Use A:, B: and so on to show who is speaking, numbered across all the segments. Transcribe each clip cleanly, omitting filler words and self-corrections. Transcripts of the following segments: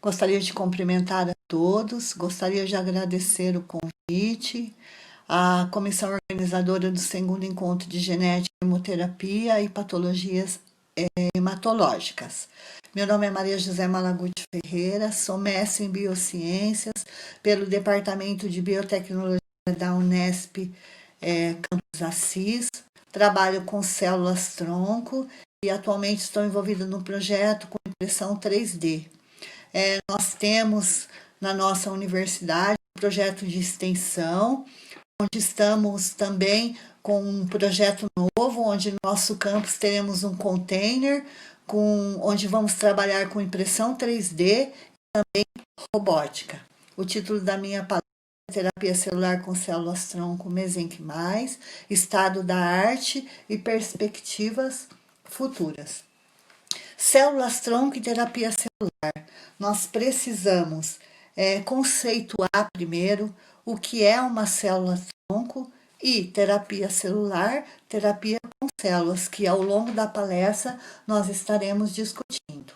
A: Gostaria de cumprimentar a todos, gostaria de agradecer o convite, à comissão organizadora do segundo encontro de genética, hemoterapia e patologias hematológicas. Meu nome é Maria José Malaguti Ferreira, sou mestre em biociências pelo Departamento de Biotecnologia da Unesp, Campus Assis. Trabalho com células-tronco e atualmente estou envolvida no projeto com impressão 3D. Nós temos na nossa universidade um projeto de extensão, onde estamos também com um projeto novo, onde no nosso campus teremos um container, onde vamos trabalhar com impressão 3D e também robótica. O título da minha palestra é Terapia Celular com Células-Tronco Mesenquimais, Estado da Arte e Perspectivas Futuras. Células-tronco e terapia celular. Nós precisamos conceituar primeiro o que é uma célula-tronco e terapia celular, terapia com células, que ao longo da palestra nós estaremos discutindo.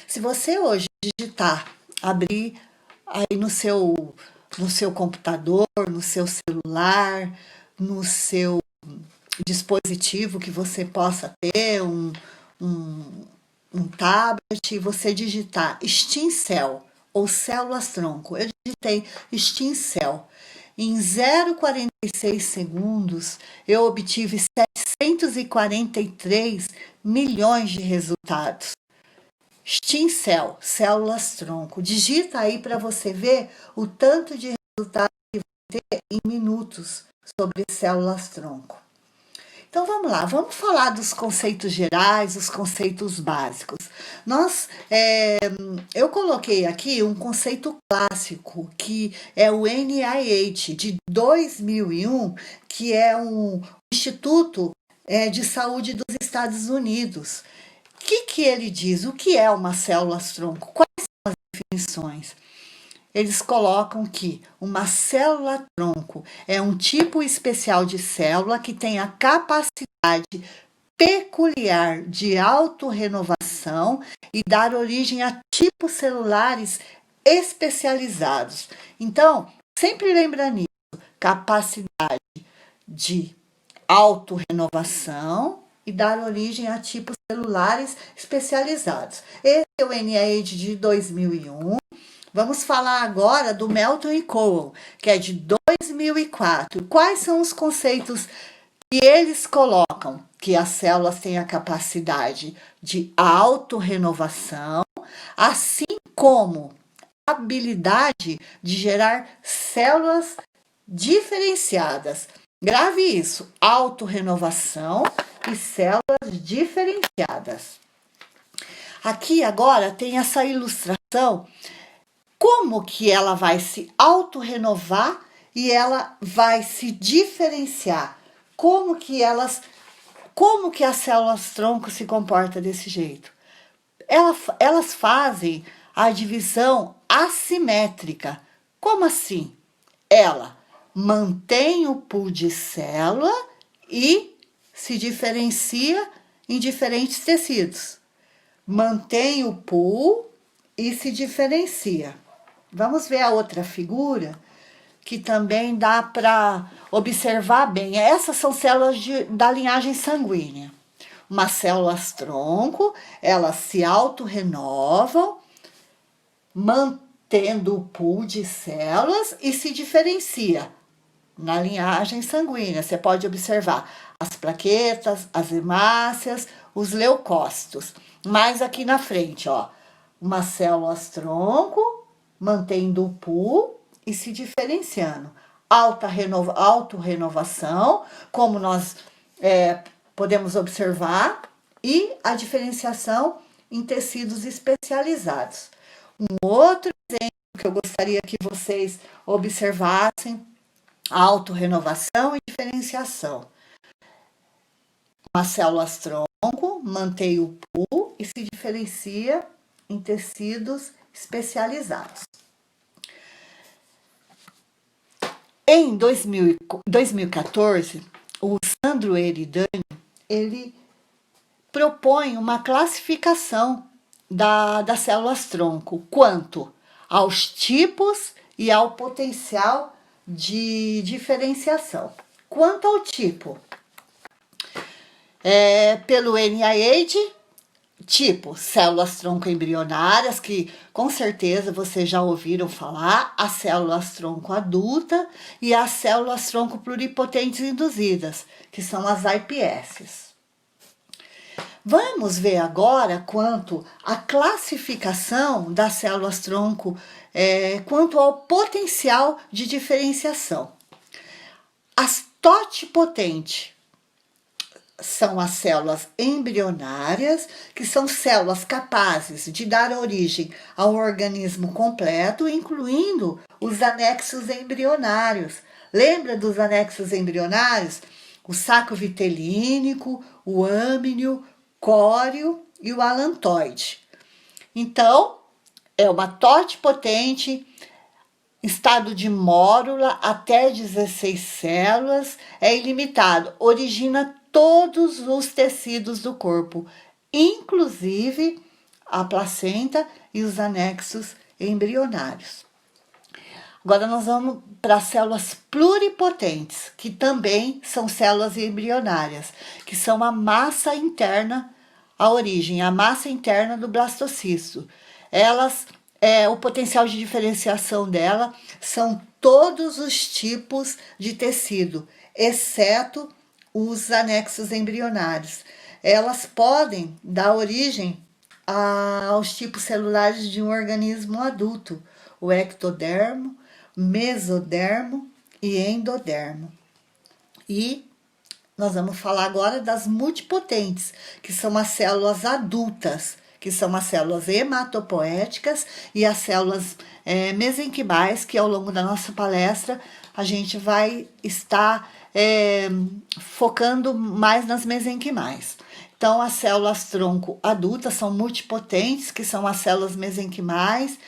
A: Se você hoje digitar, abrir aí no seu computador, no seu celular, no seu dispositivo que você possa ter, um tablet, e você digitar stem cell ou células-tronco. Eu digitei stem cell. Em 0,46 segundos, eu obtive 743 milhões de resultados. Stem cell, células-tronco. Digita aí para você ver o tanto de resultados que vai ter em minutos sobre células-tronco. Então vamos lá, vamos falar dos conceitos gerais, os conceitos básicos. Eu coloquei aqui um conceito clássico, que é o NIH, de 2001, que é um Instituto de Saúde dos Estados Unidos. O que ele diz? O que é uma célula-tronco? Quais são as definições? Eles colocam que uma célula-tronco é um tipo especial de célula que tem a capacidade peculiar de autorrenovação e dar origem a tipos celulares especializados. Então, sempre lembra nisso, capacidade de autorrenovação e dar origem a tipos celulares especializados. Esse é o NIH de 2001. Vamos falar agora do Melton e Cohen, que é de 2004. Quais são os conceitos que eles colocam? Que as células têm a capacidade de autorrenovação, assim como a habilidade de gerar células diferenciadas. Grave isso, autorrenovação e células diferenciadas. Aqui agora tem essa ilustração. Como que ela vai se autorrenovar e ela vai se diferenciar? Como que as células-tronco se comportam desse jeito? Elas fazem a divisão assimétrica. Como assim? Ela mantém o pool de célula e se diferencia em diferentes tecidos. Mantém o pool e se diferencia. Vamos ver a outra figura, que também dá para observar bem. Essas são células da linhagem sanguínea. Umas células-tronco, elas se autorrenovam, mantendo o pool de células e se diferencia na linhagem sanguínea. Você pode observar as plaquetas, as hemácias, os leucócitos. Mais aqui na frente, ó, umas células-tronco, mantendo o pool e se diferenciando. Autorrenovação, como nós podemos observar, e a diferenciação em tecidos especializados. Um outro exemplo que eu gostaria que vocês observassem, autorrenovação e diferenciação. Uma células-tronco mantém o pool e se diferencia em tecidos especializados. Em 2014, o Sandro Eridani, ele propõe uma classificação das células-tronco, quanto aos tipos e ao potencial de diferenciação. Quanto ao tipo, pelo NIH, tipo células-tronco embrionárias, que com certeza vocês já ouviram falar, as células-tronco adulta e as células-tronco pluripotentes induzidas, que são as iPS. Vamos ver agora quanto à classificação das células-tronco, quanto ao potencial de diferenciação. As totipotentes são as células embrionárias, que são células capazes de dar origem a um organismo completo, incluindo os anexos embrionários. Lembra dos anexos embrionários? O saco vitelínico, o âmnio, córeo e o alantoide. Então, é uma totipotente, estado de mórula até 16 células, é ilimitado, origina todos os tecidos do corpo, inclusive a placenta e os anexos embrionários. Agora nós vamos para as células pluripotentes, que também são células embrionárias, que são a massa interna, a origem, a massa interna do blastocisto. Elas, o potencial de diferenciação dela são todos os tipos de tecido, exceto os anexos embrionários. Elas podem dar origem aos tipos celulares de um organismo adulto, o ectodermo, mesodermo e endodermo. E nós vamos falar agora das multipotentes, que são as células adultas, que são as células hematopoéticas e as células mesenquimais, que ao longo da nossa palestra a gente vai estar focando mais nas mesenquimais. Então, as células-tronco adultas são multipotentes, que são as células mesenquimais,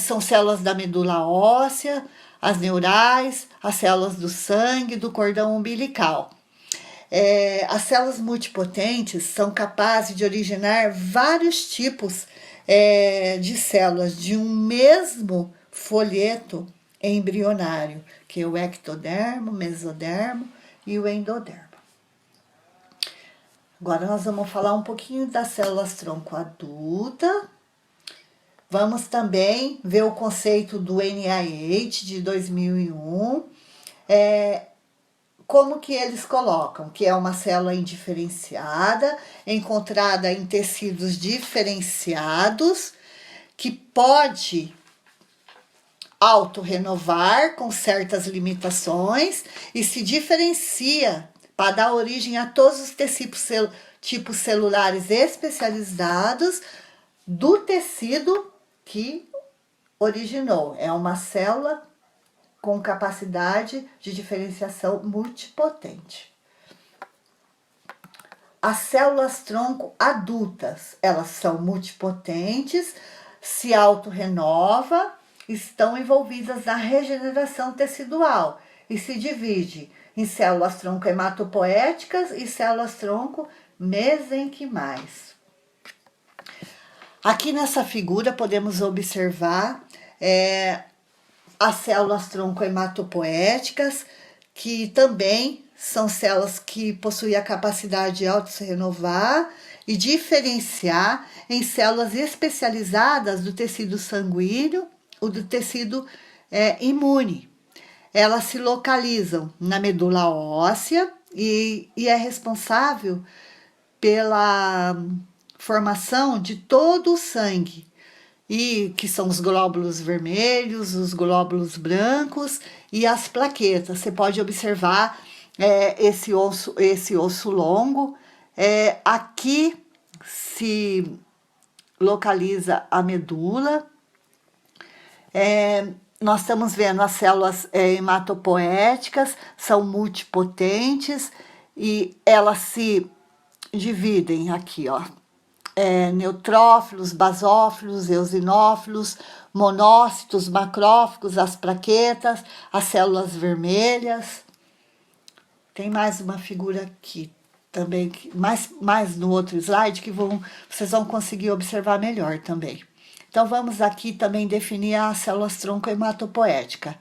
A: são células da medula óssea, as neurais, as células do sangue, do cordão umbilical. As células multipotentes são capazes de originar vários tipos de células de um mesmo folheto embrionário, que é o ectodermo, mesodermo e o endodermo. Agora nós vamos falar um pouquinho das células-tronco adulta. Vamos também ver o conceito do NIH de 2001, como que eles colocam, que é uma célula indiferenciada, encontrada em tecidos diferenciados, que pode autorrenovar com certas limitações e se diferencia para dar origem a todos os tipos celulares especializados do tecido que originou. É uma célula com capacidade de diferenciação multipotente. As células-tronco adultas, elas são multipotentes, se autorrenova, estão envolvidas na regeneração tecidual e se divide em células-tronco hematopoéticas e células-tronco mesenquimais. Aqui nessa figura podemos observar as células-tronco hematopoéticas, que também são células que possuem a capacidade de auto-se-renovar e diferenciar em células especializadas do tecido sanguíneo ou do tecido imune. Elas se localizam na medula óssea e é responsável pela formação de todo o sangue, e que são os glóbulos vermelhos, os glóbulos brancos e as plaquetas. Você pode observar esse osso longo. Aqui se localiza a medula. Nós estamos vendo as células hematopoéticas, são multipotentes e elas se dividem aqui, ó. Neutrófilos, basófilos, eosinófilos, monócitos, macrófagos, as plaquetas, as células vermelhas. Tem mais uma figura aqui também, mais no outro slide, que vocês vão conseguir observar melhor também. Então, vamos aqui também definir as células tronco hematopoética.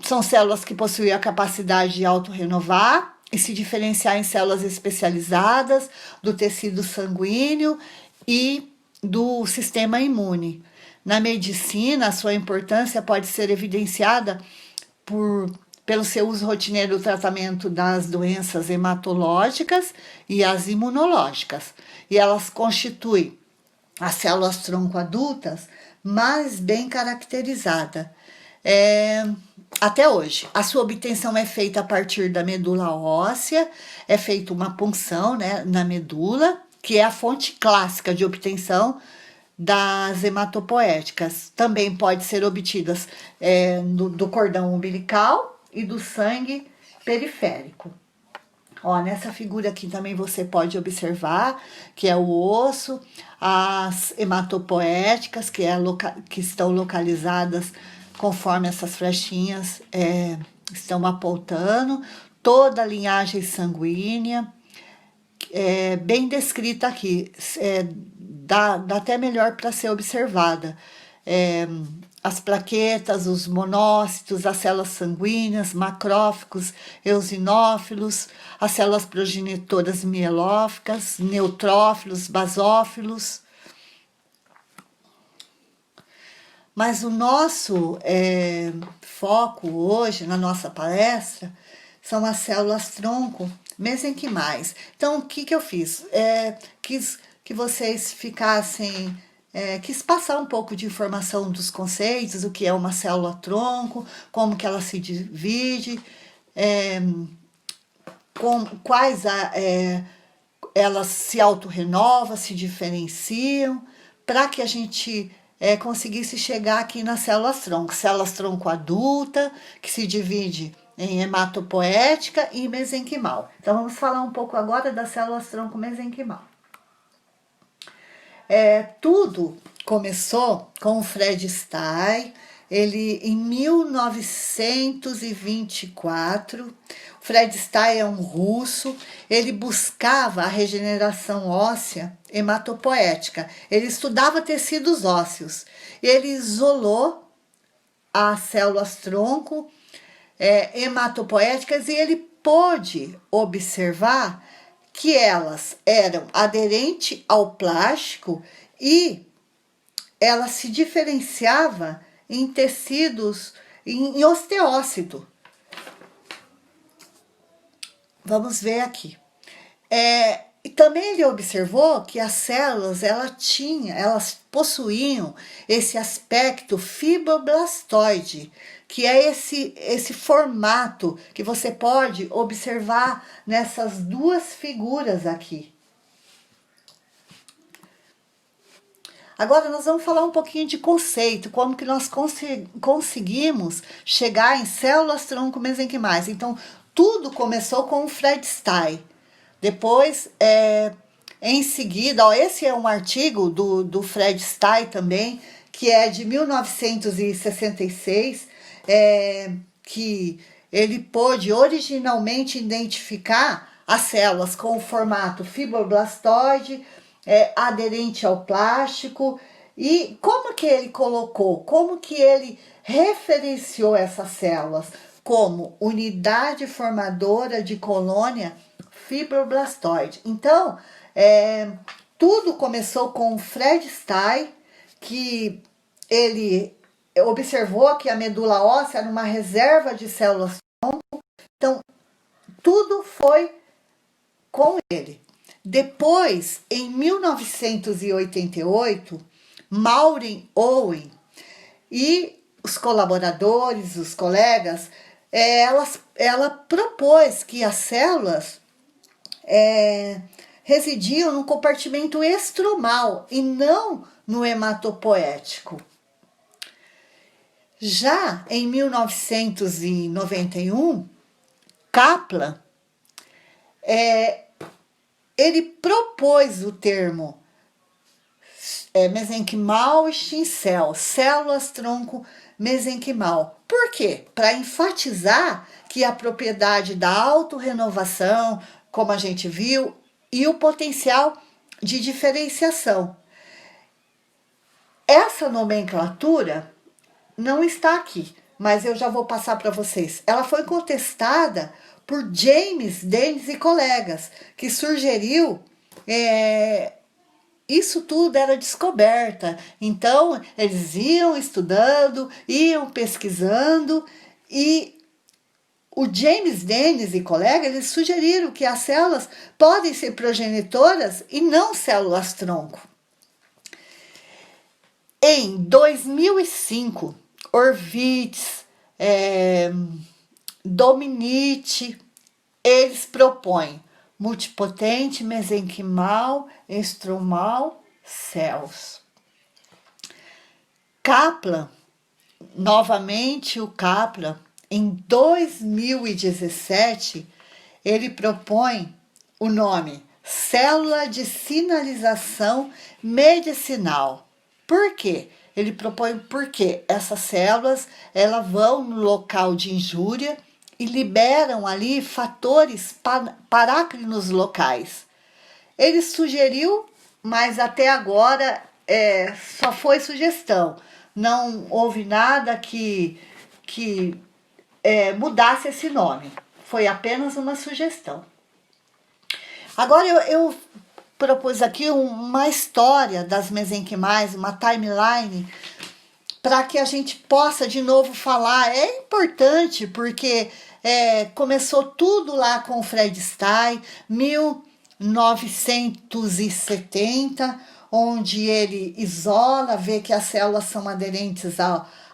A: São células que possuem a capacidade de autorrenovar e se diferenciar em células especializadas do tecido sanguíneo e do sistema imune. Na medicina, a sua importância pode ser evidenciada pelo seu uso rotineiro do tratamento das doenças hematológicas e as imunológicas. E elas constituem as células tronco adultas mais bem caracterizadas. Até hoje, a sua obtenção é feita a partir da medula óssea, é feita uma punção, né, na medula, que é a fonte clássica de obtenção das hematopoéticas. Também pode ser obtidas do cordão umbilical e do sangue periférico. Ó, nessa figura aqui também você pode observar que é o osso, as hematopoéticas, que estão localizadas conforme essas flechinhas estão apontando, toda a linhagem sanguínea, bem descrita aqui, dá até melhor para ser observada. As plaquetas, os monócitos, as células sanguíneas, macrófagos, eosinófilos, as células progenitoras mielóficas, neutrófilos, basófilos. Mas o nosso foco hoje, na nossa palestra, são as células tronco mesenquimais. Então, o que eu fiz? Quis que vocês ficassem... quis passar um pouco de informação dos conceitos, o que é uma célula tronco, como que ela se divide, elas se autorrenovam, se diferenciam, para que a gente conseguisse chegar aqui nas células tronco adulta, que se divide em hematopoética e mesenquimal. Então, vamos falar um pouco agora das células tronco mesenquimal. Tudo começou com o Fred Stein. Ele, em 1924, o Fred Stein é um russo, ele buscava a regeneração óssea hematopoética. Ele estudava tecidos ósseos. Ele isolou as células tronco hematopoéticas e ele pôde observar que elas eram aderentes ao plástico e ela se diferenciava em tecidos, em osteócito. Vamos ver aqui. E também ele observou que as células elas possuíam esse aspecto fibroblastoide, que é esse formato que você pode observar nessas duas figuras aqui. Agora nós vamos falar um pouquinho de conceito, como que nós conseguimos chegar em células tronco mesenquimais. Então, tudo começou com o Fred Stein. Depois, em seguida, esse é um artigo do Fred Stein também, que é de 1966, que ele pôde originalmente identificar as células com o formato fibroblastoide, aderente ao plástico. E como que ele colocou, como que ele referenciou essas células? Como unidade formadora de colônia fibroblastoide. Então, tudo começou com o Fred Stein, que ele observou que a medula óssea era uma reserva de células tronco. Então, tudo foi com ele. Depois, em 1988, Maureen Owen e os colaboradores, os colegas, ela propôs que as células residiam no compartimento estromal e não no hematopoético. Já em 1991, Kaplan ele propôs o termo mesenquimal e Schincell, células tronco mesenquimal. Por quê? Para enfatizar que a propriedade da autorrenovação, como a gente viu, e o potencial de diferenciação. Essa nomenclatura não está aqui, mas eu já vou passar para vocês. Ela foi contestada por James Dennis e colegas, que sugeriu isso tudo era descoberta. Então, eles iam estudando, iam pesquisando, e o James Dennis e colegas, eles sugeriram que as células podem ser progenitoras e não células-tronco. Em 2005, Horvitz, Dominici, eles propõem multipotente, mesenquimal, estromal, cells. Kaplan, novamente o Kaplan, em 2017, ele propõe o nome célula de sinalização medicinal. Por quê? Ele propõe porque essas células elas vão no local de injúria e liberam ali fatores parácrinos locais. Ele sugeriu, mas até agora só foi sugestão. Não houve nada que mudasse esse nome. Foi apenas uma sugestão. Agora eu propus aqui uma história das mesenquimais, uma timeline, para que a gente possa de novo falar. É importante porque começou tudo lá com o Fred Stein, 1970, onde ele isola, vê que as células são aderentes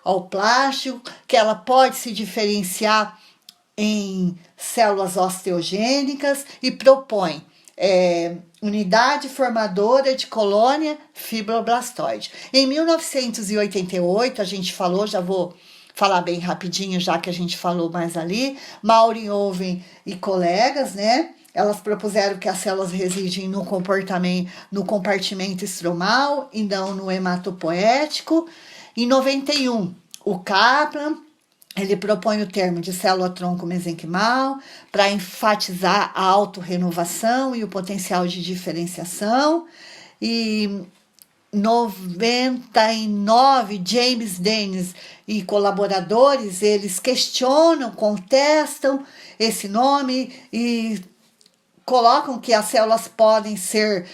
A: ao plástico, que ela pode se diferenciar em células osteogênicas e propõe unidade formadora de colônia fibroblastoide. Em 1988, a gente falou, já vou falar bem rapidinho, já que a gente falou mais ali, Maureen e colegas, né? Elas propuseram que as células residem no compartimento estromal e não no hematopoético. Em 91, o Kaplan, ele propõe o termo de célula-tronco mesenquimal para enfatizar a autorrenovação e o potencial de diferenciação. E 99, James Dennis e colaboradores, eles questionam, contestam esse nome e colocam que as células podem ser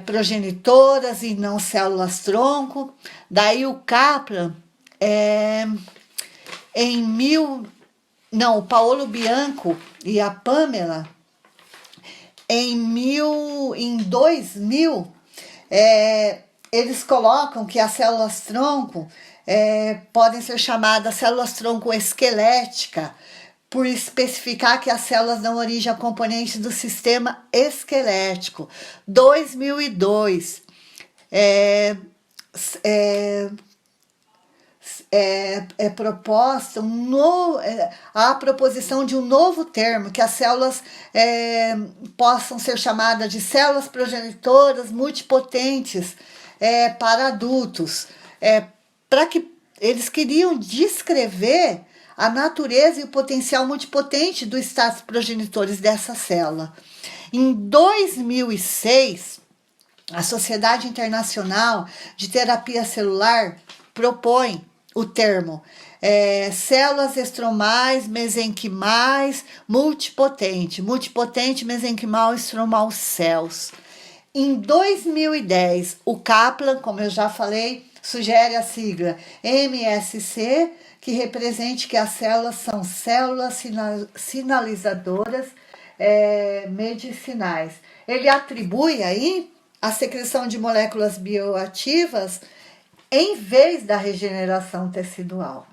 A: progenitoras e não células-tronco. Daí o Kaplan o Paolo Bianco e a Pamela, em 2000, eles colocam que as células-tronco podem ser chamadas células-tronco esquelética, por especificar que as células dão origem a componentes do sistema esquelético. 2002, proposta a proposição de um novo termo, que as células possam ser chamadas de células progenitoras multipotentes para adultos, para que eles queriam descrever a natureza e o potencial multipotente dos estados progenitores dessa célula. Em 2006, a Sociedade Internacional de Terapia Celular propõe o termo células estromais, mesenquimais, multipotente, mesenquimal, estromal cells. Em 2010, o Kaplan, como eu já falei, sugere a sigla MSC, que represente que as células são células sinalizadoras medicinais. Ele atribui aí a secreção de moléculas bioativas em vez da regeneração tecidual.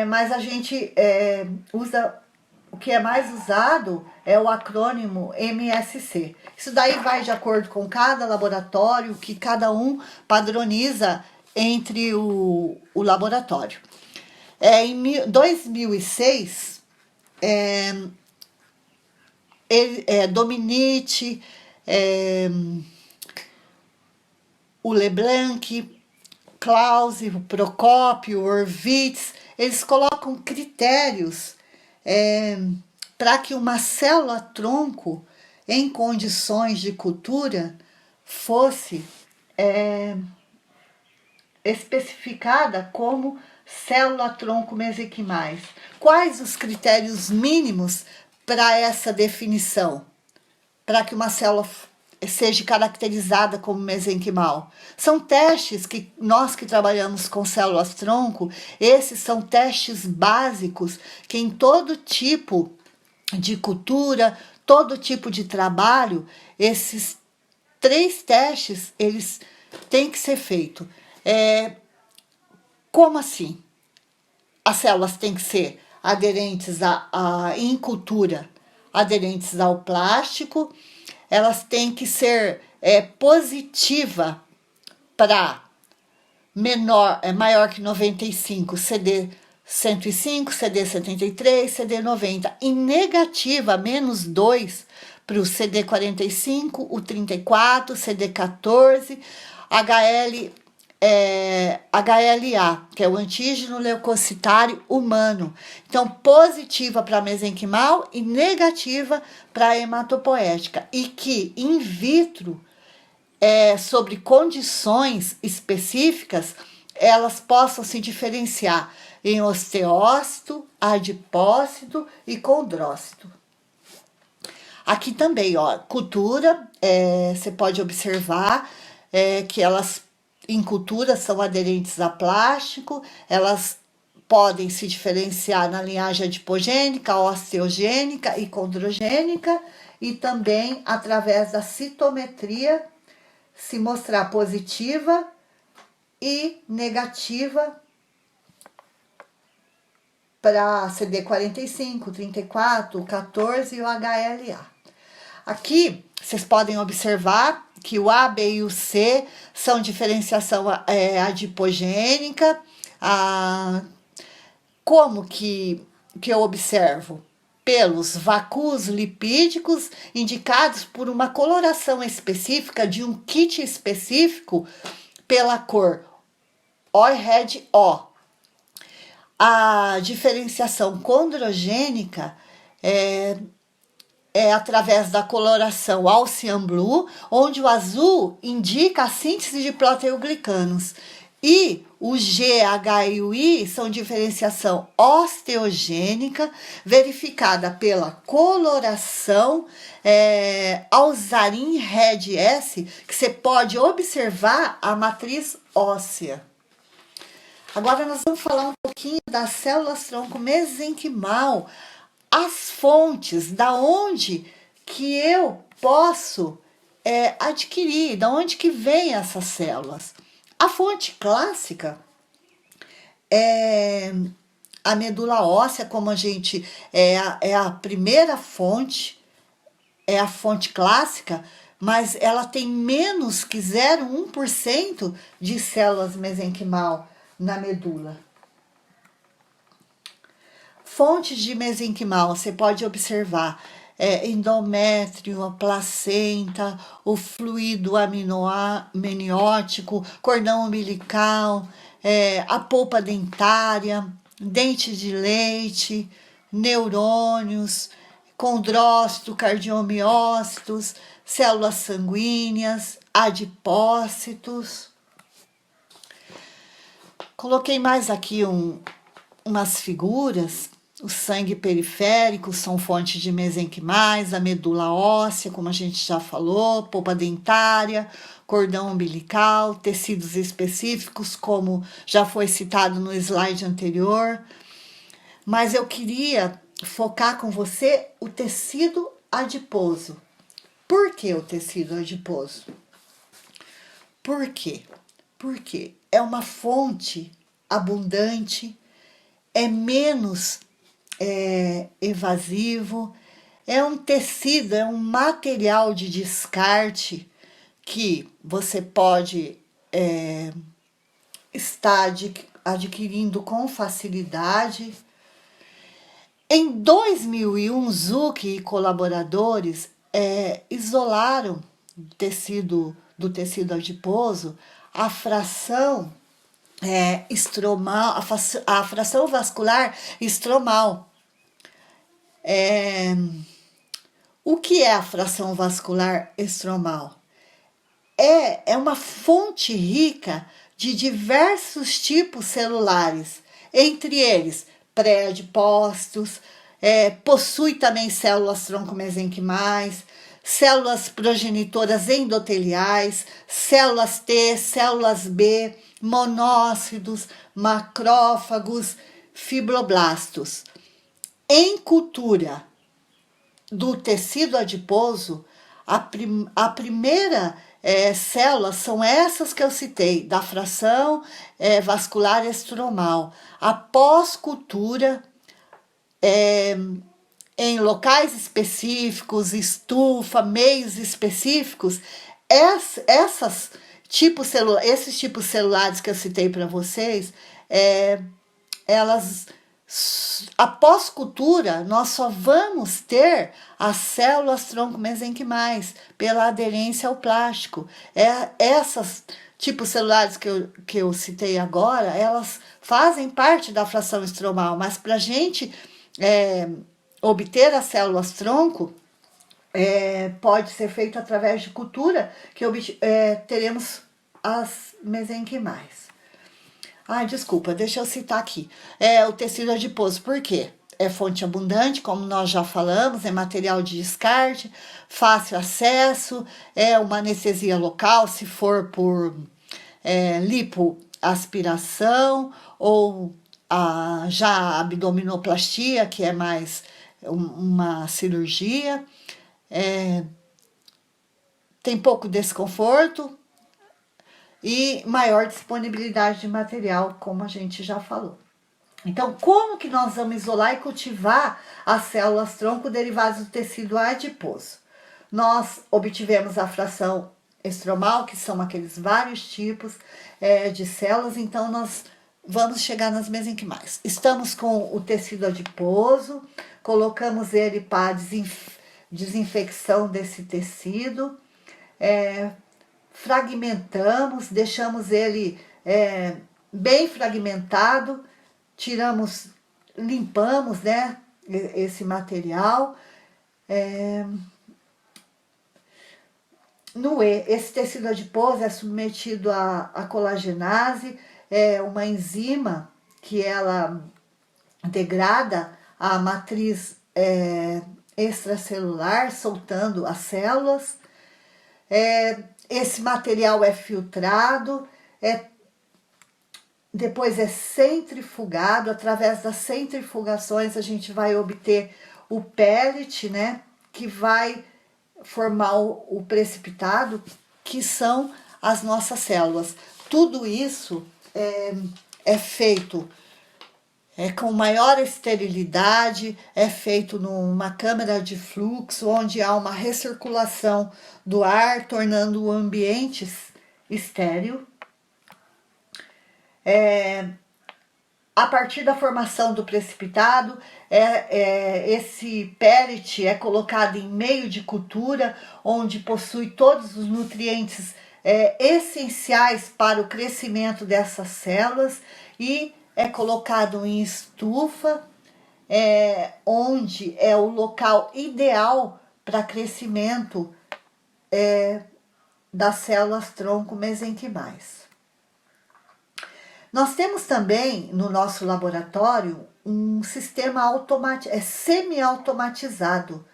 A: Mas a gente usa, o que é mais usado é o acrônimo MSC. Isso daí vai de acordo com cada laboratório, que cada um padroniza entre o laboratório. Em 2006, Dominici, o Leblanc, Claus, o Procópio, Horvitz, eles colocam critérios para que uma célula-tronco em condições de cultura fosse especificada como célula-tronco mesenquimais. Quais os critérios mínimos para essa definição? Para que uma célula seja caracterizada como mesenquimal. São testes que nós que trabalhamos com células-tronco, esses são testes básicos que em todo tipo de cultura, todo tipo de trabalho, esses 3 testes, eles têm que ser feitos. Como assim? As células têm que ser aderentes em cultura, aderentes ao plástico, elas têm que ser positiva para maior que 95, CD 105, CD 73, CD 90, e negativa, menos 2, para o CD 45, o 34, CD 14, HLA, que é o antígeno leucocitário humano. Então, positiva para mesenquimal e negativa para hematopoética. E que, in vitro, sobre condições específicas, elas possam se diferenciar em osteócito, adipócito e condrócito. Aqui também, ó, cultura, você pode observar que elas, em cultura, são aderentes a plástico, elas podem se diferenciar na linhagem adipogênica, osteogênica e condrogênica, e também através da citometria se mostrar positiva e negativa para CD45, 34, 14 e o HLA. Aqui vocês podem observar que o A, B e o C são diferenciação adipogênica. Como que eu observo? Pelos vacúolos lipídicos indicados por uma coloração específica de um kit específico pela cor OI-RED O. A diferenciação condrogênica é através da coloração Alcian Blue, onde o azul indica a síntese de proteoglicanos. E o G, H e o I são diferenciação osteogênica, verificada pela coloração Alzarin Red S, que você pode observar a matriz óssea. Agora nós vamos falar um pouquinho das células-tronco mesenquimal, as fontes, da onde que eu posso adquirir, da onde que vem essas células. A fonte clássica é a medula óssea, como a gente é a primeira fonte, é a fonte clássica, mas ela tem menos que 0,1% de células mesenquimal na medula. Fontes de mesenquimal, você pode observar endométrio, a placenta, o fluido amniótico, cordão umbilical, a polpa dentária, dente de leite, neurônios, condrócito, cardiomiócitos, células sanguíneas, adipócitos. Coloquei mais aqui umas figuras. O sangue periférico são fontes de mesenquimais, a medula óssea, como a gente já falou, polpa dentária, cordão umbilical, tecidos específicos, como já foi citado no slide anterior. Mas eu queria focar com você o tecido adiposo. Por que o tecido adiposo? Por quê? Porque é uma fonte abundante, é menos evasivo, é um tecido, é um material de descarte que você pode estar adquirindo com facilidade. Em 2001, Zucchi e colaboradores isolaram do tecido adiposo a fração estromal, a fração vascular estromal. É, o que é a fração vascular estromal? É uma fonte rica de diversos tipos celulares, entre eles pré-adipócitos, possui também células tronco-mesenquimais, células progenitoras endoteliais, células T, células B, monócitos, macrófagos, fibroblastos. Em cultura do tecido adiposo, a primeira célula são essas que eu citei, da fração vascular estromal. Após cultura, em locais específicos, estufa, meios específicos, esses tipos celulares que eu citei para vocês, elas, após cultura, nós só vamos ter as células tronco-mesenquimais pela aderência ao plástico. Essas tipos celulares que eu citei agora, elas fazem parte da fração estromal, mas para a gente obter as células tronco, pode ser feito através de cultura, que teremos as mesenquimais. Ai, desculpa, deixa eu citar aqui. O tecido adiposo, por quê? É fonte abundante, como nós já falamos, é material de descarte, fácil acesso, é uma anestesia local, se for por lipoaspiração ou já a abdominoplastia, que é mais uma cirurgia. Tem pouco desconforto e maior disponibilidade de material, como a gente já falou. Então, como que nós vamos isolar e cultivar as células tronco derivadas do tecido adiposo? Nós obtivemos a fração estromal, que são aqueles vários tipos de células, então nós vamos chegar nas mesenquimais. Estamos com o tecido adiposo, colocamos ele para desinfecção desse tecido, fragmentamos, deixamos ele bem fragmentado, limpamos, né, esse material. Esse tecido adiposo é submetido à colagenase, uma enzima que ela degrada a matriz extracelular, soltando as células. Esse material é filtrado, depois é centrifugado. Através das centrifugações a gente vai obter o pellet, né, que vai formar o precipitado, que são as nossas células. Tudo isso é feito com maior esterilidade, é feito numa câmara de fluxo, onde há uma recirculação do ar, tornando o ambiente estéril. A partir da formação do precipitado, esse pellet é colocado em meio de cultura, onde possui todos os nutrientes essenciais para o crescimento dessas células, e é colocado em estufa, onde é o local ideal para crescimento das células tronco mesenquimais. Nós temos também no nosso laboratório um sistema semi-automatizado.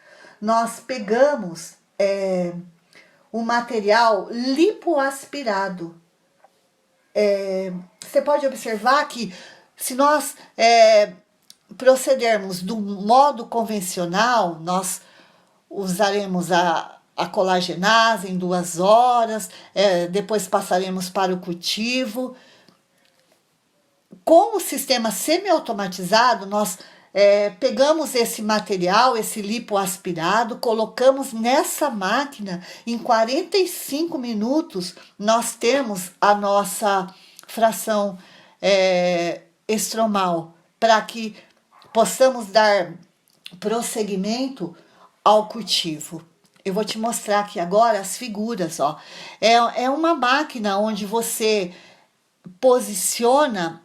A: Nós pegamos o material lipoaspirado. Você pode observar que se nós procedermos do modo convencional, nós usaremos a colagenase em 2 horas, depois passaremos para o cultivo. Com o sistema semi-automatizado, nós pegamos esse material, esse lipoaspirado, colocamos nessa máquina, em 45 minutos nós temos a nossa fração estromal, para que possamos dar prosseguimento ao cultivo. Eu vou te mostrar aqui agora as figuras, ó. É uma máquina onde você posiciona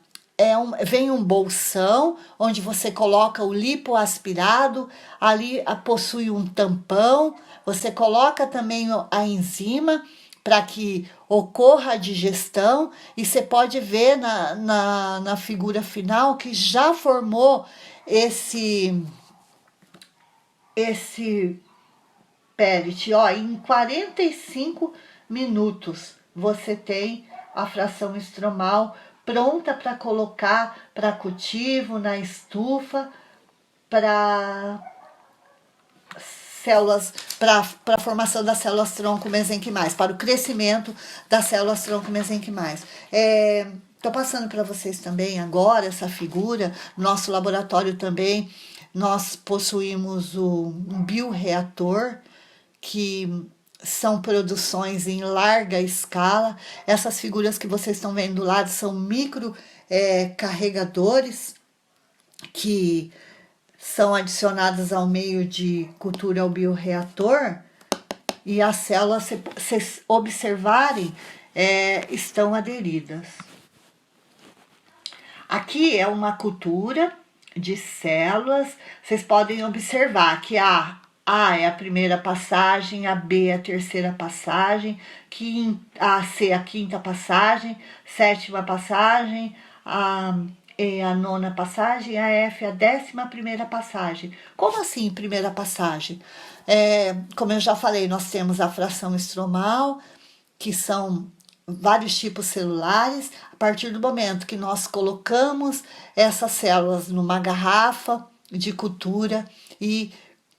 A: vem um bolsão onde você coloca o lipoaspirado, ali possui um tampão, você coloca também a enzima para que ocorra a digestão, e você pode ver na figura final que já formou esse pellet. Ó, em 45 minutos você tem a fração estromal pronta para colocar para cultivo na estufa, para células, para a formação das células tronco mesenquimais, para o crescimento das células tronco mesenquimais. Estou passando para vocês também agora essa figura. Nosso laboratório também, nós possuímos um bioreator, que são produções em larga escala. Essas figuras que vocês estão vendo do lado são micro carregadores que são adicionadas ao meio de cultura ao bioreator, e as células, se vocês observarem, estão aderidas. Aqui é uma cultura de células. Vocês podem observar que a é a primeira passagem, a B é a terceira passagem, a C é a quinta passagem, sétima passagem, a E é a nona passagem, a F é a 11ª passagem. Como assim primeira passagem? Como eu já falei, nós temos a fração estromal, que são vários tipos celulares. A partir do momento que nós colocamos essas células numa garrafa de cultura e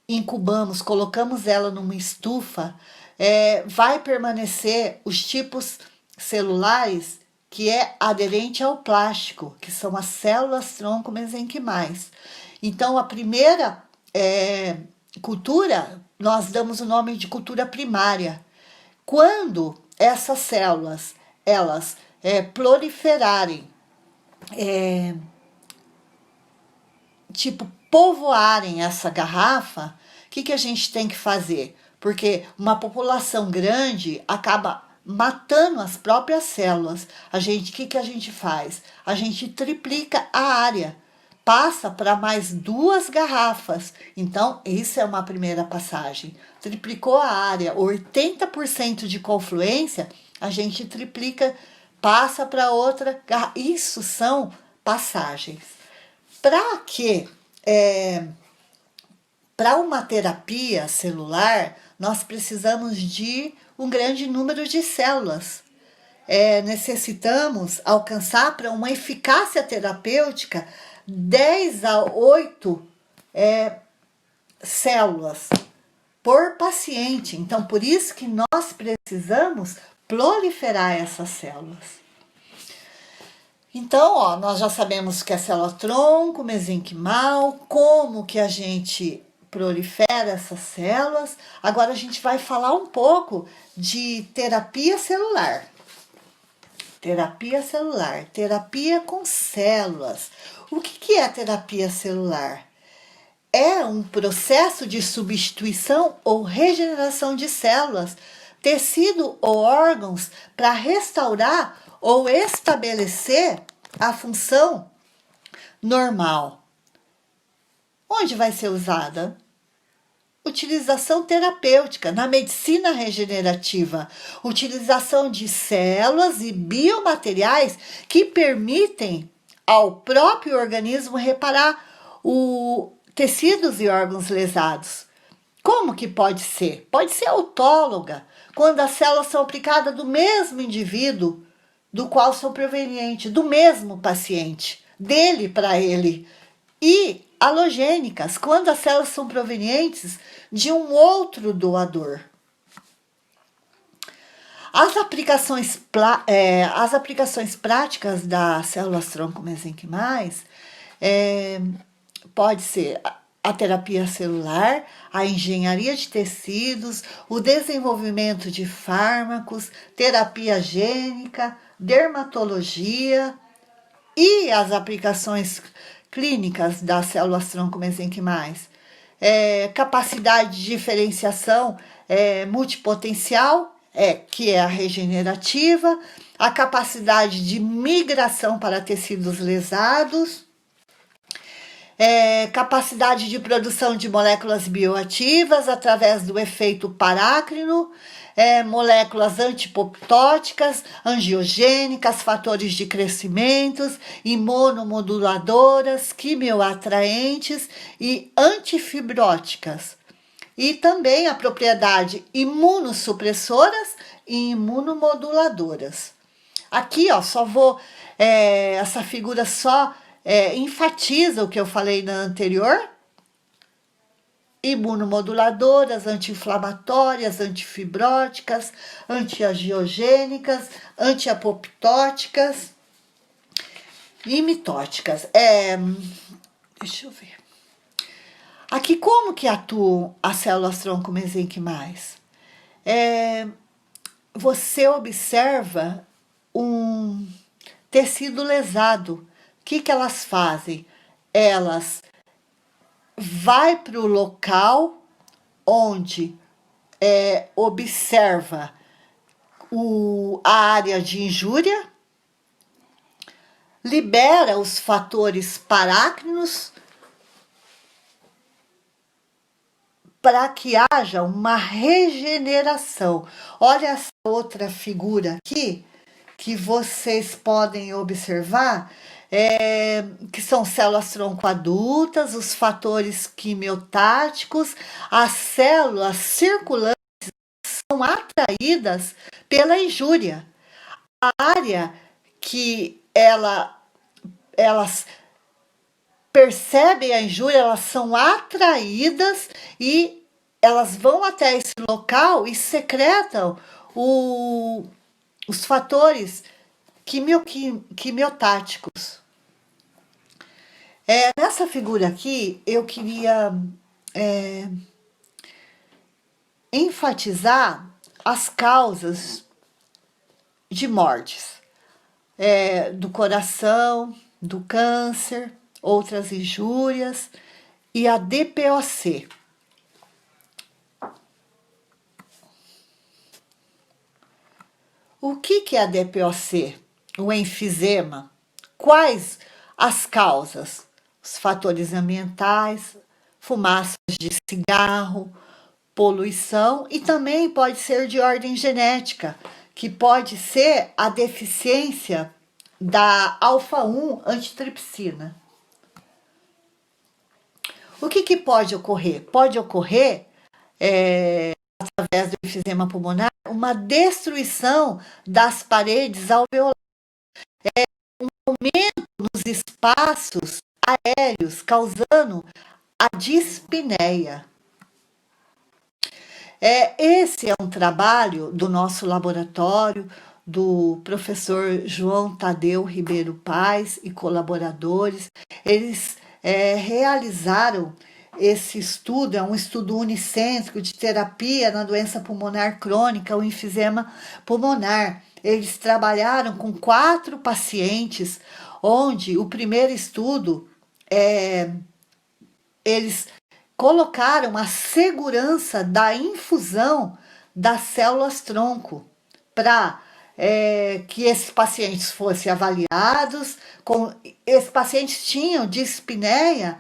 A: incubamos, colocamos ela numa estufa, vai permanecer os tipos celulares que é aderente ao plástico, que são as células tronco mesenquimais. Então, a primeira cultura, nós damos o nome de cultura primária. Quando essas células, elas proliferarem, povoarem essa garrafa, o que a gente tem que fazer? Porque uma população grande acaba matando as próprias células. O que a gente faz? A gente triplica a área, passa para mais 2 garrafas. Então, isso é uma primeira passagem. Triplicou a área, 80% de confluência, a gente triplica, passa para outra garrafa. Isso são passagens. Para que para uma terapia celular, nós precisamos de um grande número de células. Necessitamos alcançar, para uma eficácia terapêutica, 10 a 8 células por paciente. Então, por isso que nós precisamos proliferar essas células. Então, nós já sabemos que é célula tronco mesenquimal, como que a gente prolifera essas células. Agora a gente vai falar um pouco de terapia celular. Terapia celular, terapia com células. O que é a terapia celular? É um processo de substituição ou regeneração de células, tecido ou órgãos para restaurar ou estabelecer a função normal. Onde vai ser usada? Utilização terapêutica, na medicina regenerativa. Utilização de células e biomateriais que permitem ao próprio organismo reparar tecidos e órgãos lesados. Como que pode ser? Pode ser autóloga, quando as células são aplicadas do mesmo indivíduo do qual são provenientes, do mesmo paciente, dele para ele. E alogênicas, quando as células são provenientes de um outro doador. As aplicações práticas das células tronco mesenquimais pode ser a terapia celular, a engenharia de tecidos, o desenvolvimento de fármacos, terapia gênica, dermatologia e as aplicações clínicas das células tronco mesenquimais. Capacidade de diferenciação multipotencial, que é a regenerativa, a capacidade de migração para tecidos lesados, capacidade de produção de moléculas bioativas através do efeito parácrino, moléculas antipoptóticas, angiogênicas, fatores de crescimento, imunomoduladoras, quimioatraentes e antifibróticas. E também a propriedade imunossupressoras e imunomoduladoras. Aqui, ó, só vou, essa figura só enfatiza o que eu falei na anterior. Imunomoduladoras, anti-inflamatórias, antifibróticas, antiangiogênicas, antiapoptóticas e mitóticas. Deixa eu ver. Aqui, como que atuam as células-tronco mesenquimais? Você observa um tecido lesado. O que elas fazem? Elas vai para o local onde observa a área de injúria, libera os fatores parácrinos para que haja uma regeneração. Olha essa outra figura aqui, que vocês podem observar, que são células-tronco adultas, os fatores quimiotáticos, as células circulantes são atraídas pela injúria. A área que elas percebem a injúria, elas são atraídas e elas vão até esse local e secretam os fatores quimiotáticos. Nessa figura aqui, eu queria enfatizar as causas de mortes do coração, do câncer, outras injúrias e a DPOC. O que é a DPOC? O enfisema. Quais as causas? Os fatores ambientais, fumaças de cigarro, poluição, e também pode ser de ordem genética, que pode ser a deficiência da alfa-1 antitripsina. O que pode ocorrer? Pode ocorrer, através do enfisema pulmonar, uma destruição das paredes alveolares, um aumento nos espaços aéreos, causando a dispneia. Esse é um trabalho do nosso laboratório, do professor João Tadeu Ribeiro Paes e colaboradores. Eles realizaram esse estudo, é um estudo unicêntrico de terapia na doença pulmonar crônica, o enfisema pulmonar. Eles trabalharam com 4 pacientes, onde o primeiro estudo, eles colocaram a segurança da infusão das células-tronco para que esses pacientes fossem avaliados. Esses pacientes tinham dispneia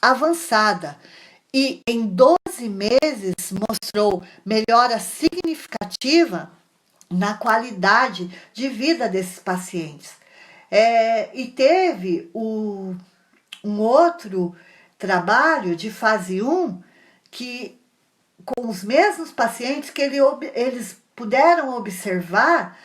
A: avançada e em 12 meses mostrou melhora significativa na qualidade de vida desses pacientes. E teve um outro trabalho de fase 1 que, com os mesmos pacientes, que eles puderam observar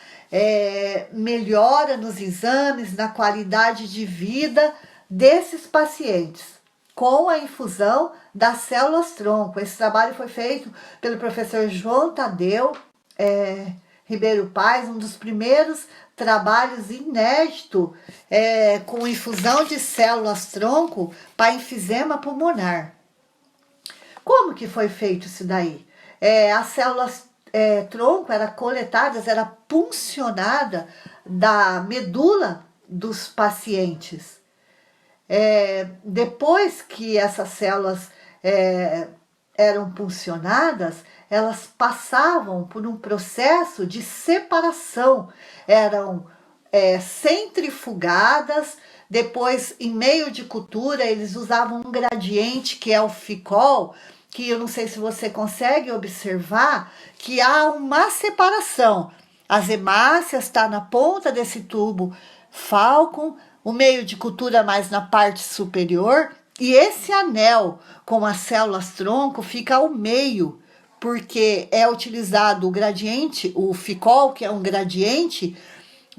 A: melhora nos exames, na qualidade de vida desses pacientes, com a infusão das células-tronco. Esse trabalho foi feito pelo professor João Tadeu Ribeiro Paes, um dos primeiros trabalhos inéditos com infusão de células-tronco para enfisema pulmonar. Como que foi feito isso daí? As células-tronco eram coletadas, era puncionada da medula dos pacientes. Depois que essas células eram puncionadas, elas passavam por um processo de separação, eram centrifugadas, depois, em meio de cultura, eles usavam um gradiente, que é o ficol, que eu não sei se você consegue observar, que há uma separação. As hemácias está na ponta desse tubo Falcon, o meio de cultura mais na parte superior, e esse anel com as células tronco fica ao meio, porque é utilizado o gradiente, o ficol, que é um gradiente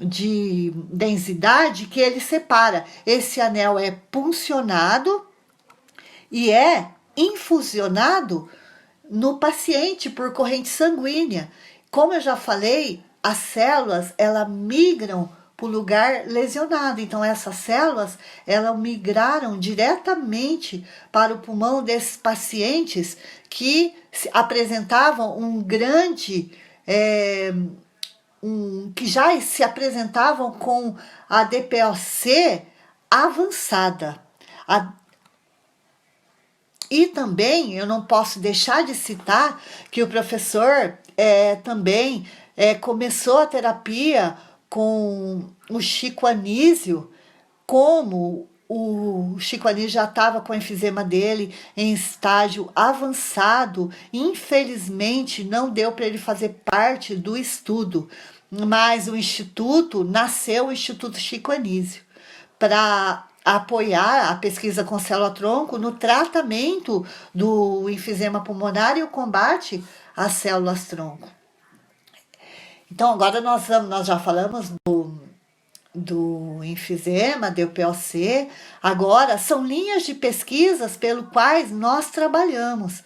A: de densidade, que ele separa. Esse anel é puncionado e é infusionado no paciente por corrente sanguínea. Como eu já falei, as células, elas migram para o lugar lesionado. Então, essas células, elas migraram diretamente para o pulmão desses pacientes que apresentavam um grande... que já se apresentavam com a DPOC avançada. E também eu não posso deixar de citar que o professor também começou a terapia com o Chico Anísio, como o Chico Anísio já estava com o enfisema dele em estágio avançado, infelizmente não deu para ele fazer parte do estudo, mas o Instituto nasceu, o Instituto Chico Anísio, para apoiar a pesquisa com célula-tronco no tratamento do enfisema pulmonar e o combate às células-tronco. Então, agora nós já falamos do enfisema, do POC. Agora, são linhas de pesquisas pelo quais nós trabalhamos.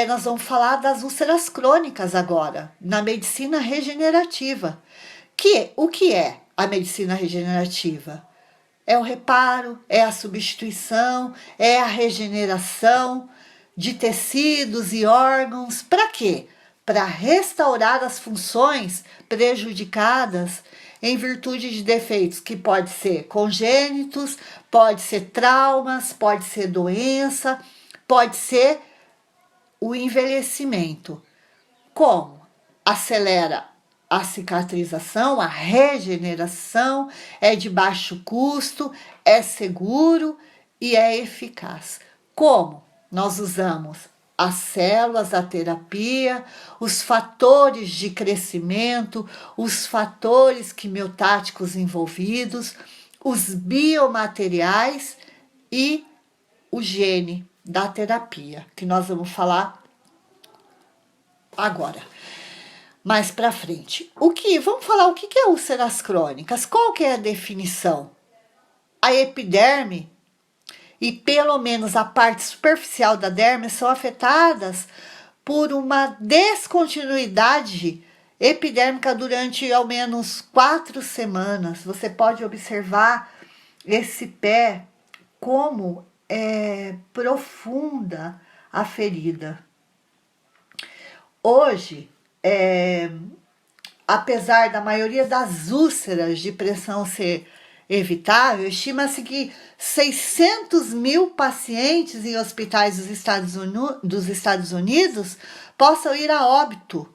A: Nós vamos falar das úlceras crônicas agora, na medicina regenerativa. O que é a medicina regenerativa? É o reparo, é a substituição, é a regeneração de tecidos e órgãos. Para quê? Para restaurar as funções prejudicadas em virtude de defeitos que pode ser congênitos, pode ser traumas, pode ser doença, pode ser o envelhecimento. Como? Acelera a cicatrização, a regeneração, é de baixo custo, é seguro e é eficaz. Como? Nós usamos as células, a terapia, os fatores de crescimento, os fatores quimiotáticos envolvidos, os biomateriais e o gene da terapia, que nós vamos falar agora. Mais para frente. Vamos falar o que é úlceras crônicas? Qual que é a definição? A epiderme e pelo menos a parte superficial da derme são afetadas por uma descontinuidade epidérmica durante ao menos 4 semanas. Você pode observar esse pé como é profunda a ferida. Hoje, apesar da maioria das úlceras de pressão ser evitável, estima-se que 600 mil pacientes em hospitais dos Estados Unidos possam ir a óbito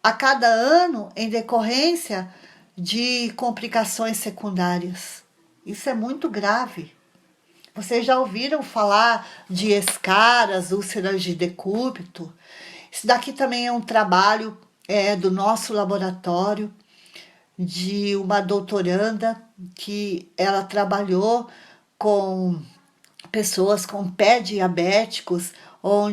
A: a cada ano em decorrência de complicações secundárias. Isso é muito grave. Vocês já ouviram falar de escaras, úlceras de decúbito? Isso daqui também é um trabalho do nosso laboratório, de uma doutoranda que ela trabalhou com pessoas com pé diabéticos,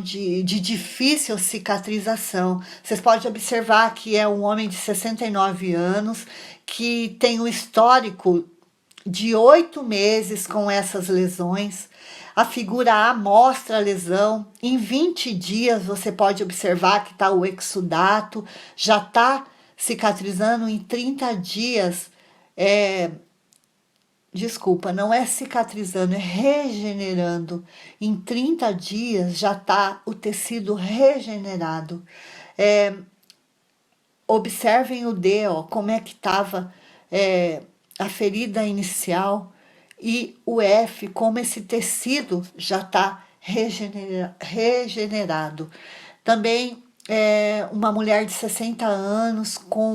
A: de difícil cicatrização. Vocês podem observar que é um homem de 69 anos, que tem um histórico de 8 meses com essas lesões. A figura A mostra a lesão. Em 20 dias você pode observar que está o exudato, já está cicatrizando. Em 30 dias, desculpa, não é cicatrizando, é regenerando. Em 30 dias já está o tecido regenerado. Observem o D, como é que estava a ferida inicial, e o F, como esse tecido já está regenerado. Também uma mulher de 60 anos com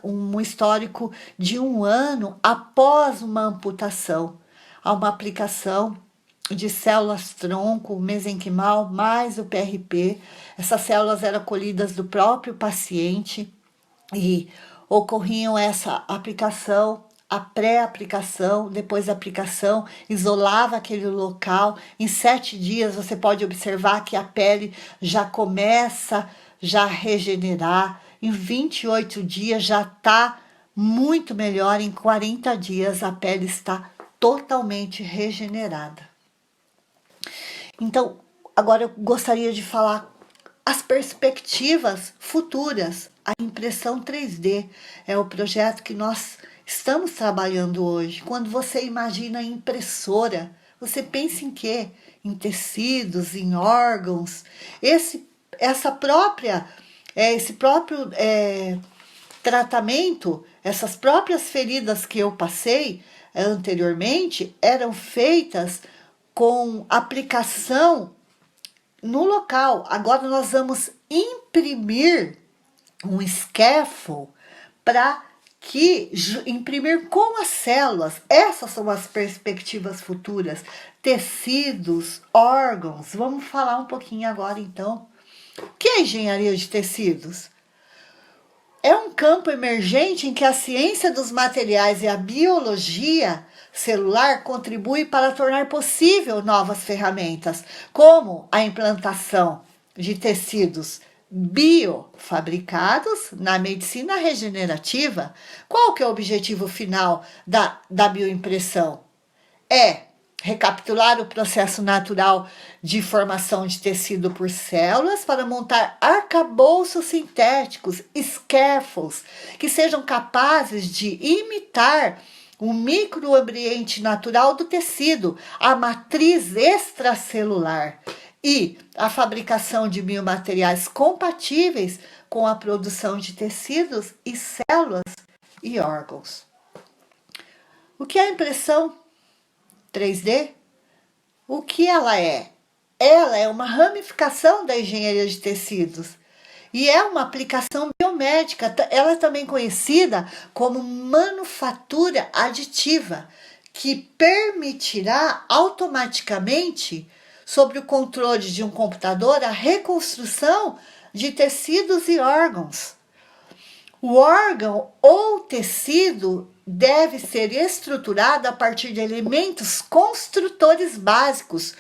A: um histórico de 1 ano após uma amputação. Há uma aplicação de células-tronco, mesenquimal, mais o PRP. Essas células eram colhidas do próprio paciente e ocorriam essa aplicação, a pré-aplicação, depois da aplicação, isolava aquele local. Em 7 dias você pode observar que a pele já começa a regenerar. Em 28 dias já está muito melhor. Em 40 dias a pele está totalmente regenerada. Então, agora eu gostaria de falar as perspectivas futuras. A impressão 3D é o projeto que nós estamos trabalhando hoje. Quando você imagina impressora, você pensa em quê? Em tecidos, em órgãos. Esse próprio tratamento, essas próprias feridas que eu passei anteriormente, eram feitas com aplicação no local. Agora nós vamos imprimir um scaffold para imprimir com as células. Essas são as perspectivas futuras. Tecidos, órgãos. Vamos falar um pouquinho agora então. O que é engenharia de tecidos? É um campo emergente em que a ciência dos materiais e a biologia celular contribuem para tornar possível novas ferramentas, como a implantação de tecidos biofabricados na medicina regenerativa. Qual que é o objetivo final da bioimpressão? É recapitular o processo natural de formação de tecido por células para montar arcabouços sintéticos, scaffolds, que sejam capazes de imitar o microambiente natural do tecido, a matriz extracelular e a fabricação de biomateriais compatíveis com a produção de tecidos e células e órgãos. O que é a impressão 3D? O que ela é? Ela é uma ramificação da engenharia de tecidos e é uma aplicação biomédica. Ela é também conhecida como manufatura aditiva, que permitirá automaticamente, sob o controle de um computador, a reconstrução de tecidos e órgãos. O órgão ou tecido deve ser estruturado a partir de elementos construtores básicos,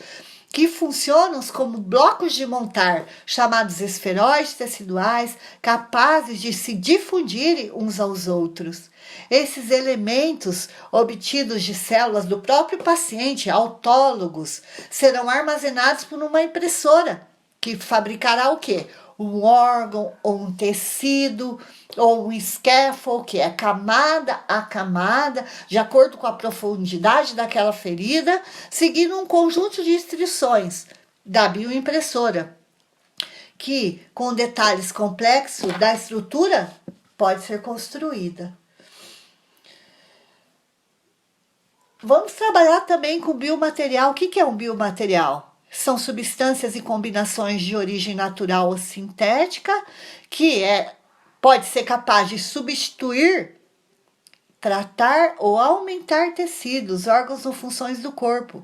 A: que funcionam como blocos de montar, chamados esferoides teciduais, capazes de se difundirem uns aos outros. Esses elementos, obtidos de células do próprio paciente, autólogos, serão armazenados por uma impressora, que fabricará o quê? Um órgão ou um tecido ou um scaffold, que é camada a camada, de acordo com a profundidade daquela ferida, seguindo um conjunto de instruções da bioimpressora, que, com detalhes complexos da estrutura, pode ser construída. Vamos trabalhar também com biomaterial. O que é um biomaterial? São substâncias e combinações de origem natural ou sintética, que pode ser capaz de substituir, tratar ou aumentar tecidos, órgãos ou funções do corpo,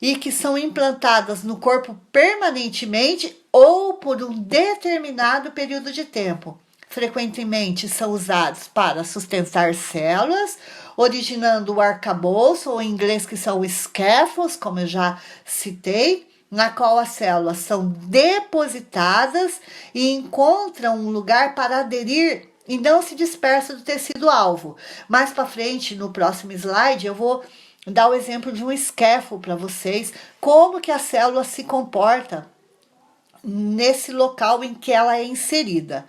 A: e que são implantadas no corpo permanentemente ou por um determinado período de tempo. Frequentemente são usados para sustentar células, originando o arcabouço, ou em inglês que são scaffolds, como eu já citei, na qual as células são depositadas e encontram um lugar para aderir e não se dispersa do tecido-alvo. Mais para frente, no próximo slide, eu vou dar o exemplo de um scaffold para vocês, como que a célula se comporta nesse local em que ela é inserida.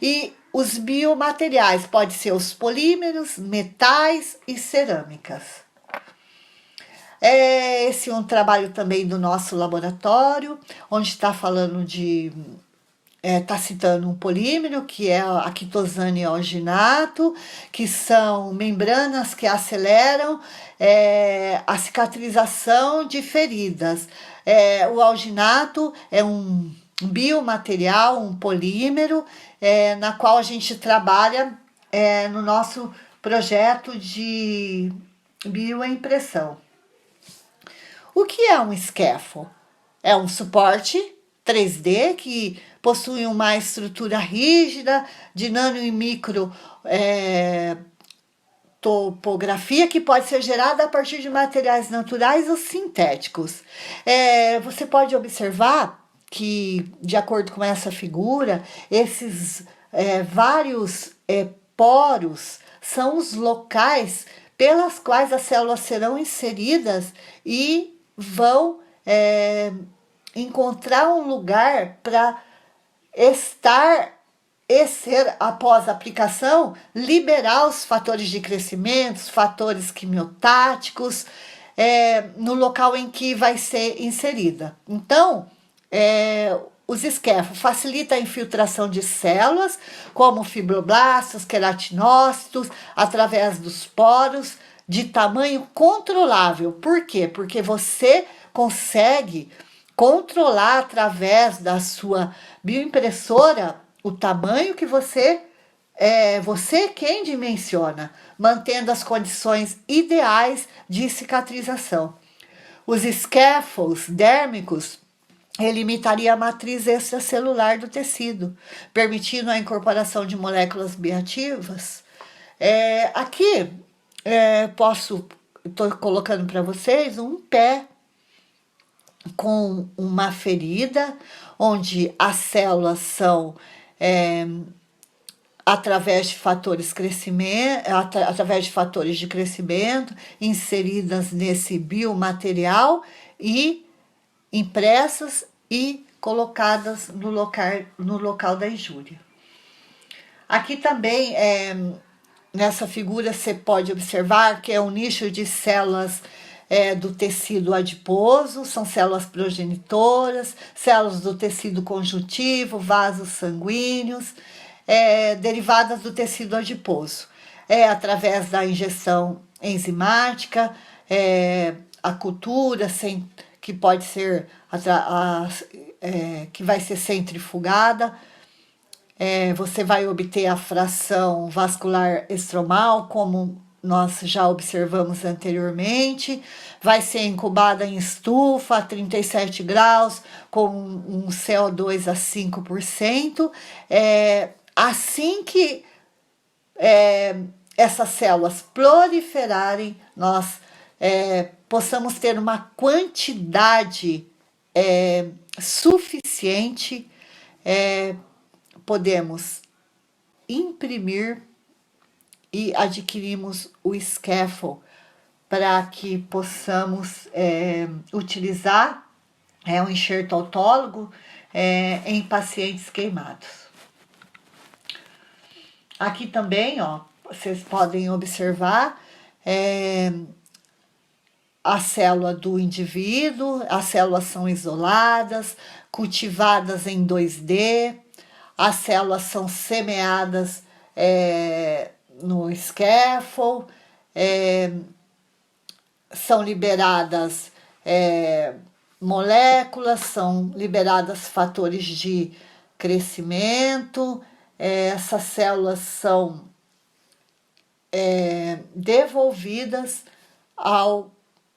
A: E os biomateriais podem ser os polímeros, metais e cerâmicas. Esse é um trabalho também do nosso laboratório, onde está falando está citando um polímero, que é a quitosane e alginato, que são membranas que aceleram a cicatrização de feridas. O alginato é um biomaterial, um polímero, na qual a gente trabalha no nosso projeto de bioimpressão. O que é um scaffold? É um suporte 3D que possui uma estrutura rígida de nano e micro topografia que pode ser gerada a partir de materiais naturais ou sintéticos. Você pode observar que, de acordo com essa figura, esses vários poros são os locais pelas quais as células serão inseridas e vão encontrar um lugar para estar e ser, após a aplicação, liberar os fatores de crescimento, os fatores quimiotáticos, no local em que vai ser inserida. Então, os scaffolds facilitam a infiltração de células, como fibroblastos, queratinócitos, através dos poros, de tamanho controlável. Por quê? Porque você consegue controlar através da sua bioimpressora o tamanho que você quem dimensiona, mantendo as condições ideais de cicatrização. Os scaffolds dérmicos limitaria a matriz extracelular do tecido, permitindo a incorporação de moléculas bioativas. Aqui estou colocando para vocês um pé com uma ferida, onde as células são através de fatores de crescimento inseridas nesse biomaterial e impressas e colocadas no local da injúria. Aqui também, nessa figura, você pode observar que é um nicho de células do tecido adiposo, são células progenitoras, células do tecido conjuntivo, vasos sanguíneos, derivadas do tecido adiposo. Através da injeção enzimática, a cultura que pode ser que vai ser centrifugada, você vai obter a fração vascular estromal, como nós já observamos anteriormente, vai ser incubada em estufa a 37 graus, com um CO2 a 5%. Assim que essas células proliferarem, nós possamos ter uma quantidade suficiente, podemos imprimir e adquirimos o scaffold para que possamos utilizar um enxerto autólogo em pacientes queimados. Aqui também, vocês podem observar a célula do indivíduo, as células são isoladas, cultivadas em 2D, as células são semeadas no scaffold, são liberadas moléculas, são liberadas fatores de crescimento, essas células são devolvidas ao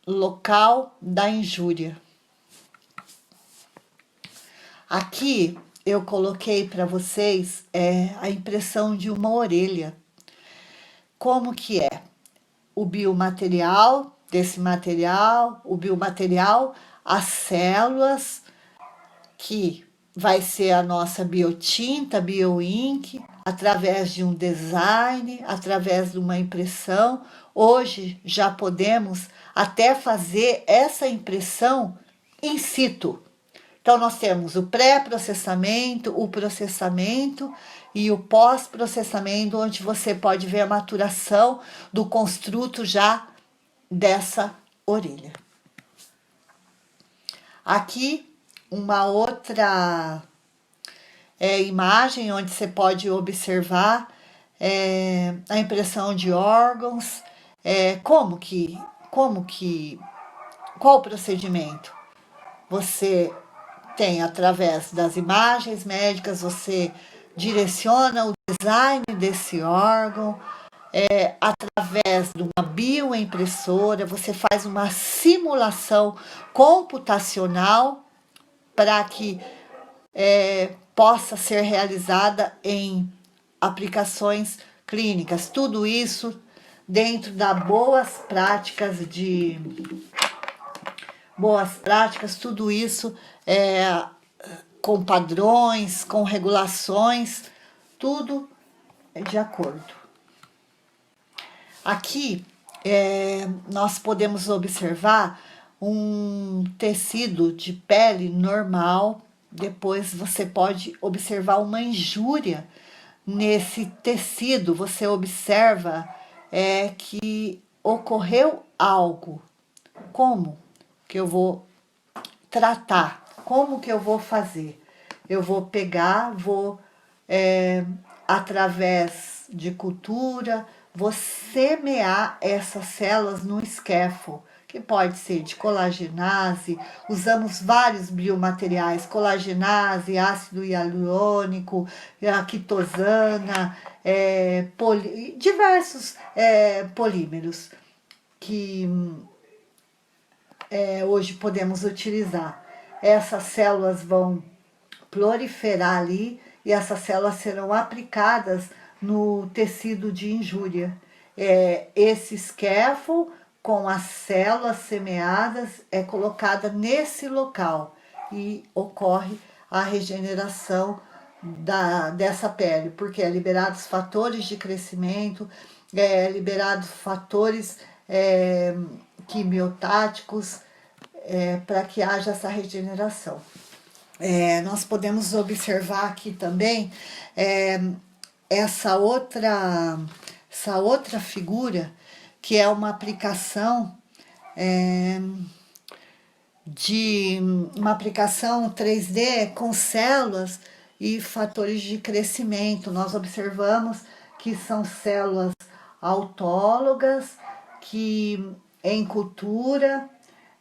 A: local da injúria. Aqui eu coloquei para vocês a impressão de uma orelha. Como que é? O biomaterial, as células, que vai ser a nossa biotinta, bioink, através de um design, através de uma impressão. Hoje já podemos até fazer essa impressão in situ. Então, nós temos o pré-processamento, o processamento e o pós-processamento, onde você pode ver a maturação do construto já dessa orelha. Aqui, uma outra imagem onde você pode observar a impressão de órgãos, qual o procedimento? Você tem, através das imagens médicas, você direciona o design desse órgão, através de uma bioimpressora, você faz uma simulação computacional para que possa ser realizada em aplicações clínicas. Tudo isso dentro da boas práticas, tudo isso com padrões, com regulações, tudo de acordo. Aqui nós podemos observar um tecido de pele normal. Depois você pode observar uma injúria nesse tecido. Você observa que ocorreu algo. Como que eu vou tratar? Como que eu vou fazer? Eu vou pegar, vou através de cultura, vou semear essas células no scaffold, que pode ser de colagenase. Usamos vários biomateriais, colagenase, ácido hialurônico, a quitosana, diversos polímeros que hoje podemos utilizar. Essas células vão proliferar ali e essas células serão aplicadas no tecido de injúria. Esse scaffold com as células semeadas é colocada nesse local e ocorre a regeneração dessa pele, porque é liberados fatores de crescimento, liberados fatores quimiotáticos, para que haja essa regeneração. Nós podemos observar aqui também essa outra figura, que é uma aplicação de uma aplicação 3D com células e fatores de crescimento. Nós observamos que são células autólogas que em cultura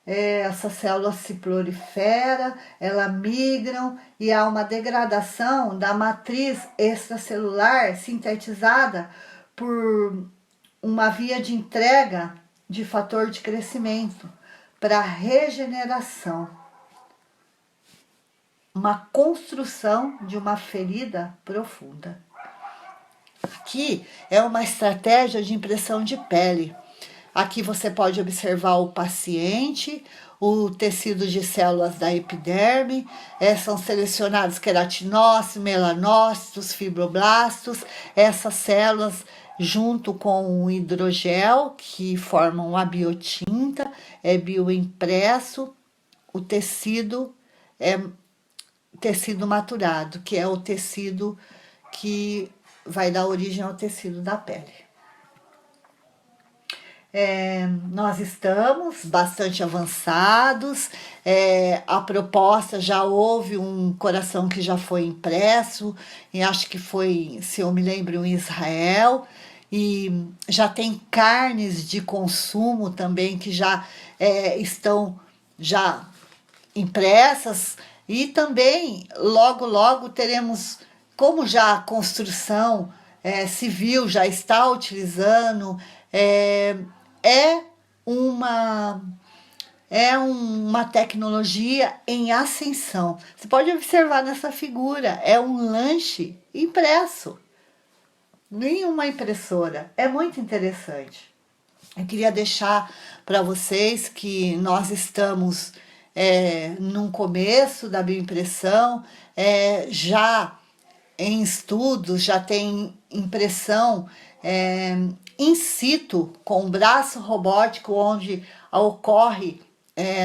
A: essas células se proliferam, elas migram e há uma degradação da matriz extracelular sintetizada por uma via de entrega de fator de crescimento para regeneração. Uma construção de uma ferida profunda. Aqui é uma estratégia de impressão de pele. Aqui você pode observar o paciente, o tecido de células da epiderme, são selecionados queratinócitos, melanócitos, fibroblastos, essas células junto com o hidrogel, que formam a biotinta, é bioimpresso, o tecido é tecido maturado, que é o tecido que vai dar origem ao tecido da pele. Nós estamos bastante avançados, a proposta já houve um coração que já foi impresso, e acho que foi, se eu me lembro, em Israel, e já tem carnes de consumo também que já estão já impressas, e também logo teremos, como já a construção civil já está utilizando, é uma tecnologia em ascensão. Você pode observar nessa figura, é um lanche impresso, em uma impressora. É muito interessante. Eu queria deixar para vocês que nós estamos no começo da bioimpressão, já em estudos, já tem impressão in situ, com braço robótico, onde ocorre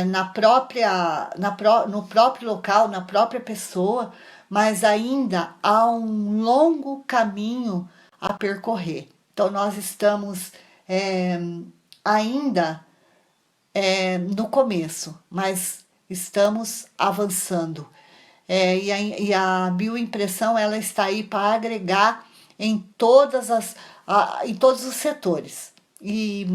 A: no próprio local, na própria pessoa, mas ainda há um longo caminho a percorrer. Então, nós estamos ainda no começo, mas estamos avançando. E a bioimpressão ela está aí para agregar em em todos os setores. E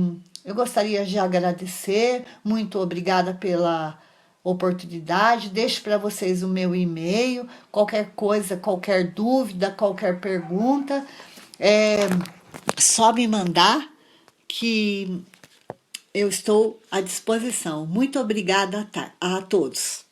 A: eu gostaria de agradecer, muito obrigada pela oportunidade. Deixo para vocês o meu e-mail, qualquer coisa, qualquer dúvida, qualquer pergunta, é só me mandar que eu estou à disposição. Muito obrigada a todos.